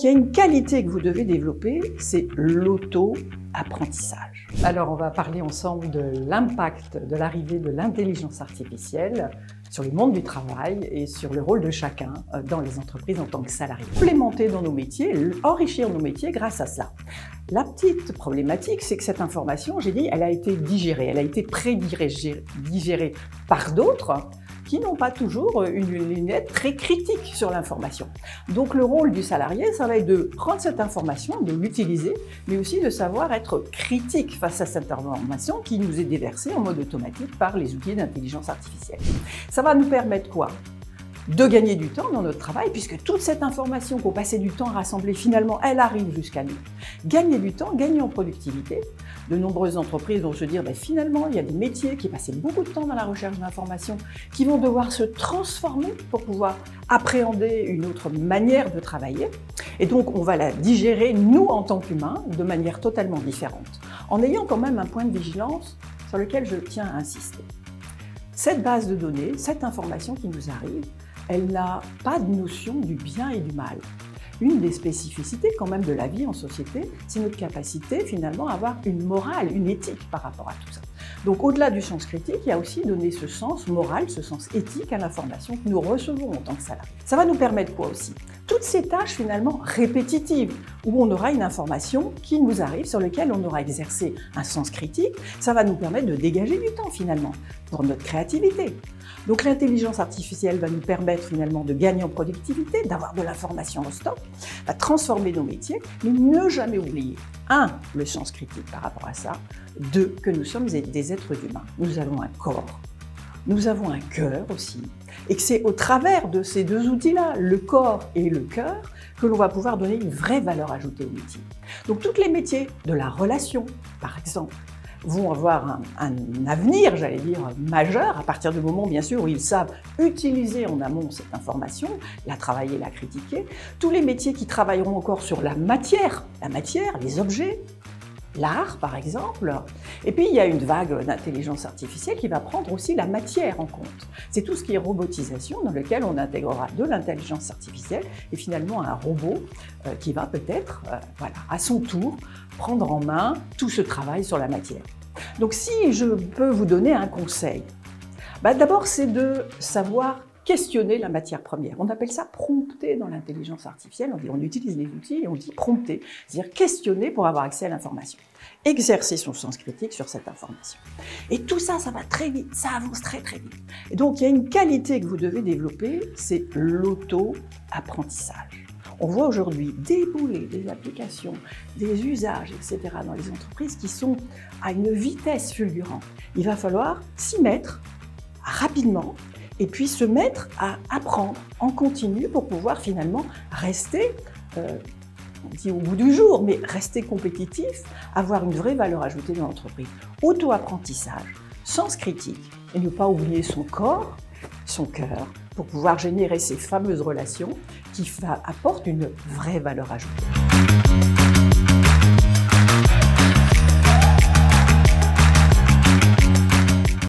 donc, il y a une qualité que vous devez développer, c'est l'auto-apprentissage. Alors, on va parler ensemble de l'impact de l'arrivée de l'intelligence artificielle sur le monde du travail et sur le rôle de chacun dans les entreprises en tant que salarié. Implémenter dans nos métiers, enrichir nos métiers grâce à cela. La petite problématique, c'est que cette information, j'ai dit, elle a été digérée, elle a été digérée par d'autres qui n'ont pas toujours une lunette très critique sur l'information. Donc le rôle du salarié, ça va être de prendre cette information, de l'utiliser, mais aussi de savoir être critique face à cette information qui nous est déversée en mode automatique par les outils d'intelligence artificielle. Ça va nous permettre quoi ? De gagner du temps dans notre travail, puisque toute cette information qu'on passait du temps à rassembler, finalement, elle arrive jusqu'à nous. Gagner du temps, gagner en productivité. De nombreuses entreprises vont se dire, finalement, il y a des métiers qui passaient beaucoup de temps dans la recherche d'informations, qui vont devoir se transformer pour pouvoir appréhender une autre manière de travailler. Et donc, on va la digérer, nous, en tant qu'humains, de manière totalement différente, en ayant quand même un point de vigilance sur lequel je tiens à insister. Cette base de données, cette information qui nous arrive, elle n'a pas de notion du bien et du mal. Une des spécificités quand même de la vie en société, c'est notre capacité finalement à avoir une morale, une éthique par rapport à tout ça. Donc au-delà du sens critique, il y a aussi donné ce sens moral, ce sens éthique à l'information que nous recevons en tant que salariés. Ça va nous permettre quoi aussi ? Toutes ces tâches finalement répétitives, où on aura une information qui nous arrive, sur laquelle on aura exercé un sens critique, ça va nous permettre de dégager du temps finalement pour notre créativité. Donc l'intelligence artificielle va nous permettre finalement de gagner en productivité, d'avoir de l'information en stock, va transformer nos métiers, mais ne jamais oublier, 1, le sens critique par rapport à ça, 2, que nous sommes des êtres humains. Nous avons un corps, nous avons un cœur aussi, et que c'est au travers de ces deux outils-là, le corps et le cœur, que l'on va pouvoir donner une vraie valeur ajoutée au métier. Donc tous les métiers de la relation, par exemple, vont avoir un avenir, j'allais dire, majeur, à partir du moment, bien sûr, où ils savent utiliser en amont cette information, la travailler, la critiquer. Tous les métiers qui travailleront encore sur la matière, les objets, l'art, par exemple. Et puis, il y a une vague d'intelligence artificielle qui va prendre aussi la matière en compte. C'est tout ce qui est robotisation, dans lequel on intégrera de l'intelligence artificielle et finalement un robot qui va peut-être, à son tour, prendre en main tout ce travail sur la matière. Donc, si je peux vous donner un conseil, d'abord, c'est de savoir questionner la matière première. On appelle ça prompter dans l'intelligence artificielle. On utilise les outils et on dit prompter, c'est-à-dire questionner pour avoir accès à l'information. Exercer son sens critique sur cette information. Et tout ça, ça va très vite, ça avance très très vite. Et donc, il y a une qualité que vous devez développer, c'est l'auto-apprentissage. On voit aujourd'hui débouler des applications, des usages, etc. dans les entreprises qui sont à une vitesse fulgurante. Il va falloir s'y mettre rapidement et puis se mettre à apprendre en continu pour pouvoir finalement rester, on dit au bout du jour, mais rester compétitif, avoir une vraie valeur ajoutée dans l'entreprise. Auto-apprentissage, sens critique et ne pas oublier son corps, son cœur, pour pouvoir générer ces fameuses relations qui apportent une vraie valeur ajoutée.